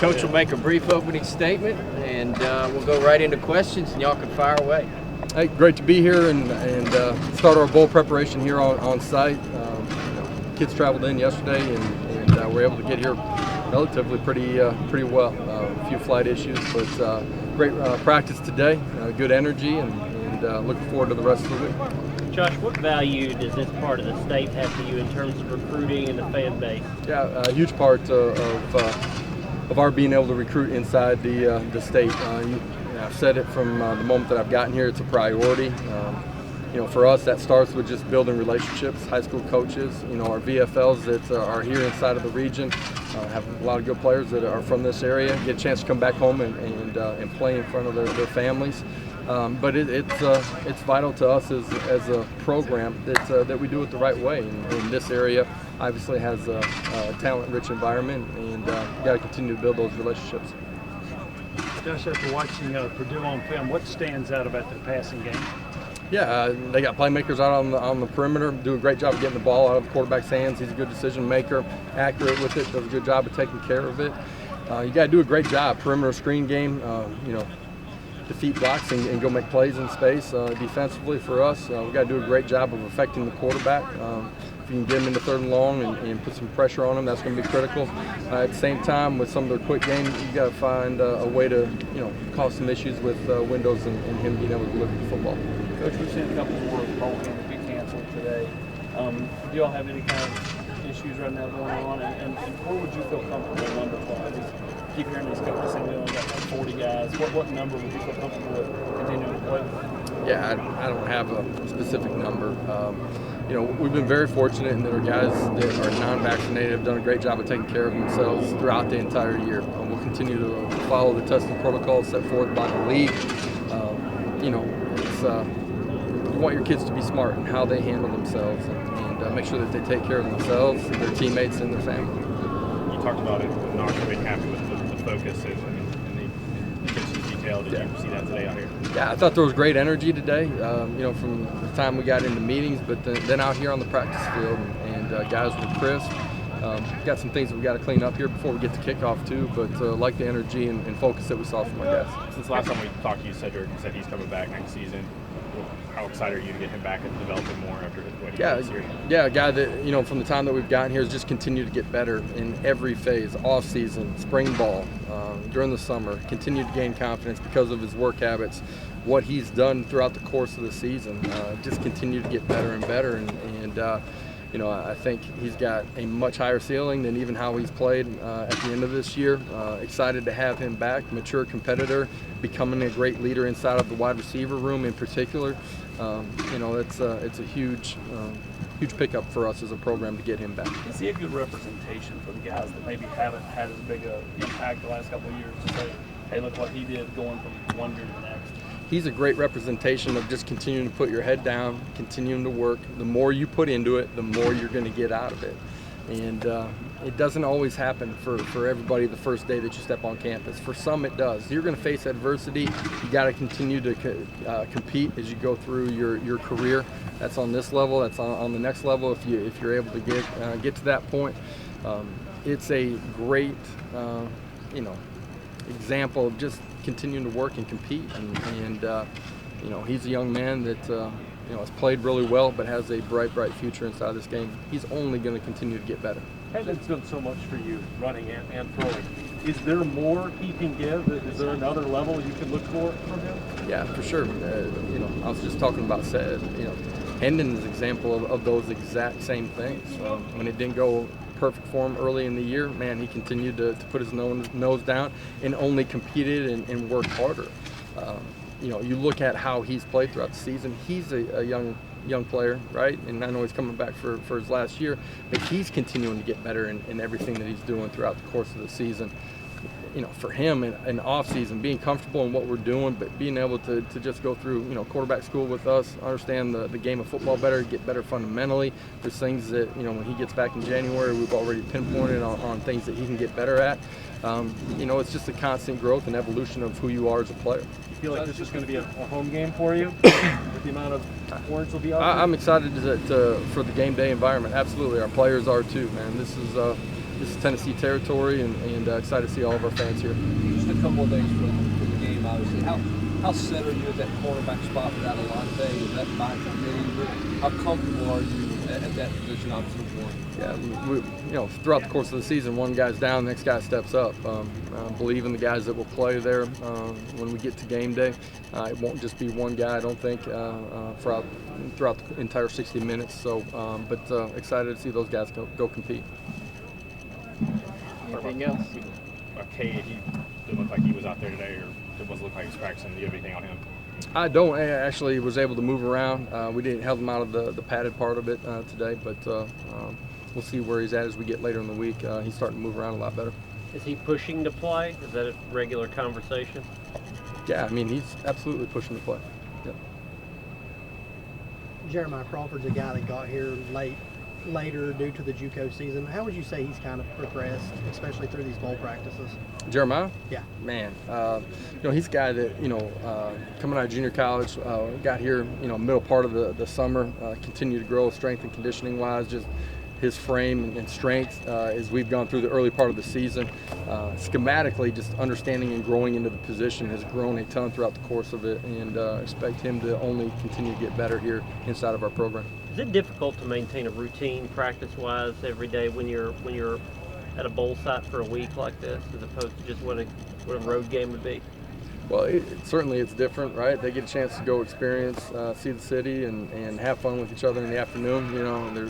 Coach will make a brief opening statement, and we'll go right into questions, and y'all can fire away. Hey, great to be here and start our bowl preparation here on site. Kids traveled in yesterday, and we're able to get here relatively pretty well. A few flight issues, but great practice today. Good energy, and looking forward to the rest of the week. Josh, what value does this part of the state have to you in terms of recruiting and the fan base? Yeah, a huge part of our being able to recruit inside the state. I've said it from the moment that I've gotten here, it's a priority. For us, that starts with just building relationships, high school coaches, our VFLs that are here inside of the region, have a lot of good players that are from this area, get a chance to come back home and play in front of their families. But it's vital to us as a program that we do it the right way. And this area obviously has a talent-rich environment, and you got to continue to build those relationships. Josh, after watching Purdue on film, what stands out about their passing game? Yeah, they got playmakers out on the perimeter, do a great job of getting the ball out of the quarterback's hands. He's a good decision maker, accurate with it, does a good job of taking care of it. You got to do a great job, perimeter screen game, defeat blocks and go make plays in space. Defensively for us, we got to do a great job of affecting the quarterback. If you can get him into third and long and put some pressure on him, that's going to be critical. At the same time, with some of their quick game, you got to find a way to cause some issues with windows and him being able to deliver the football. Coach, we've seen a couple more bowl games be canceled today. Do y'all have any kind of issues right now going on? And where would you feel comfortable number-wise? Keep hearing these coaches saying we only got like 40 guys. What number would you feel comfortable with continuing to play with? Yeah, I don't have a specific number. We've been very fortunate in that our guys that are non-vaccinated have done a great job of taking care of themselves throughout the entire year. We'll continue to follow the testing protocols set forth by the league. You want your kids to be smart in how they handle themselves and make sure that they take care of themselves, their teammates, and their family. You talked about it, not being happy with the focus and the attention to detail. Did you see that today out here? Yeah, I thought there was great energy today, from the time we got into meetings, but then out here on the practice field, and guys were crisp. Got some things that we got to clean up here before we get to kickoff too, but like the energy and focus that we saw from our guys. Since the last time we talked to you, Cedric said he's coming back next season. How excited are you to get him back and develop him more after what he did this year? Yeah, a guy that, from the time that we've gotten here has just continued to get better in every phase, off season, spring ball, during the summer, continued to gain confidence because of his work habits, what he's done throughout the course of the season, just continued to get better and better. And I think he's got a much higher ceiling than even how he's played at the end of this year. Excited to have him back, mature competitor, becoming a great leader inside of the wide receiver room in particular. It's a huge pickup for us as a program to get him back. Is he a good representation for the guys that maybe haven't had as big an impact the last couple of years to say, hey, look what he did going from one year to the next? He's a great representation of just continuing to put your head down, continuing to work. The more you put into it, the more you're going to get out of it. And it doesn't always happen for everybody the first day that you step on campus. For some, it does. You're going to face adversity. You got to continue to compete as you go through your career. That's on this level. That's on the next level. If you're able to get to that point, it's a great example of just continuing to work and compete. And he's a young man that has played really well, but has a bright future inside this game. He's only going to continue to get better. Cade's done so much for you, running and throwing. Is there more he can give? Is there another level you can look for from him? Yeah, for sure. I was just talking about Hendon is an example of those exact same things. When it didn't go perfect for him early in the year, man, he continued to put his nose down and only competed and worked harder. You look at how he's played throughout the season. He's a young player, right? And I know he's coming back for his last year, but he's continuing to get better in everything that he's doing throughout the course of the season. For him in off season, being comfortable in what we're doing, but being able to just go through, quarterback school with us, understand the game of football better, get better fundamentally. There's things that, when he gets back in January, we've already pinpointed on things that he can get better at. It's just a constant growth and evolution of who you are as a player. You feel like this is going to be a home game for you with the amount of words will be out there? I'm excited for the game day environment. Absolutely. Our players are too, man. This is this is Tennessee territory, and excited to see all of our fans here. Just a couple of days for the game, obviously. How set are you at that cornerback spot without Alante? Is that by committee? How comfortable are you at that position, obviously, one? Yeah, throughout the course of the season, one guy's down, the next guy steps up. Believe in the guys that will play there when we get to game day. It won't just be one guy, I don't think, throughout the entire 60 minutes. So, but excited to see those guys go compete. Anything else? Cade, he didn't look like he was out there today, or it doesn't look like he's practicing. Do you have anything on him? I don't. I actually was able to move around. We didn't have him out of the padded part of it today, but we'll see where he's at as we get later in the week. He's starting to move around a lot better. Is he pushing to play? Is that a regular conversation? Yeah, I mean, he's absolutely pushing to play. Yep. Jeremiah Crawford's a guy that got here later due to the JUCO season. How would you say he's kind of progressed, especially through these bowl practices? Jeremiah? Yeah. Man, he's a guy that, coming out of junior college, got here, middle part of the summer, continued to grow strength and conditioning wise, just his frame and strength as we've gone through the early part of the season. Schematically, just understanding and growing into the position has grown a ton throughout the course of it, and expect him to only continue to get better here inside of our program. Is it difficult to maintain a routine practice-wise every day when you're at a bowl site for a week like this, as opposed to just what a road game would be? Well, certainly it's different, right? They get a chance to go experience, see the city, and have fun with each other in the afternoon.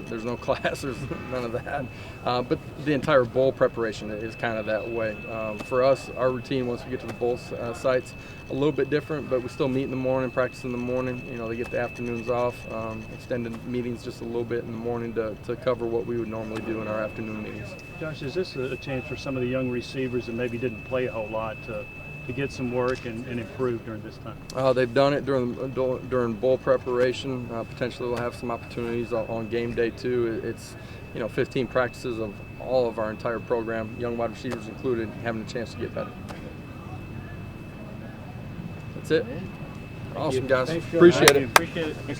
There's no class, there's none of that. But the entire bowl preparation is kind of that way. For us, our routine once we get to the bowl sites, a little bit different, but we still meet in the morning, practice in the morning. They get the afternoons off, extended meetings just a little bit in the morning to cover what we would normally do in our afternoon meetings. Josh, is this a chance for some of the young receivers that maybe didn't play a whole lot to get some work and improve during this time? They've done it during bowl preparation. Potentially we'll have some opportunities on game day too. It's 15 practices of all of our entire program, young wide receivers included, having a chance to get better. That's it. Awesome, guys. Thanks, Appreciate it. Appreciate it.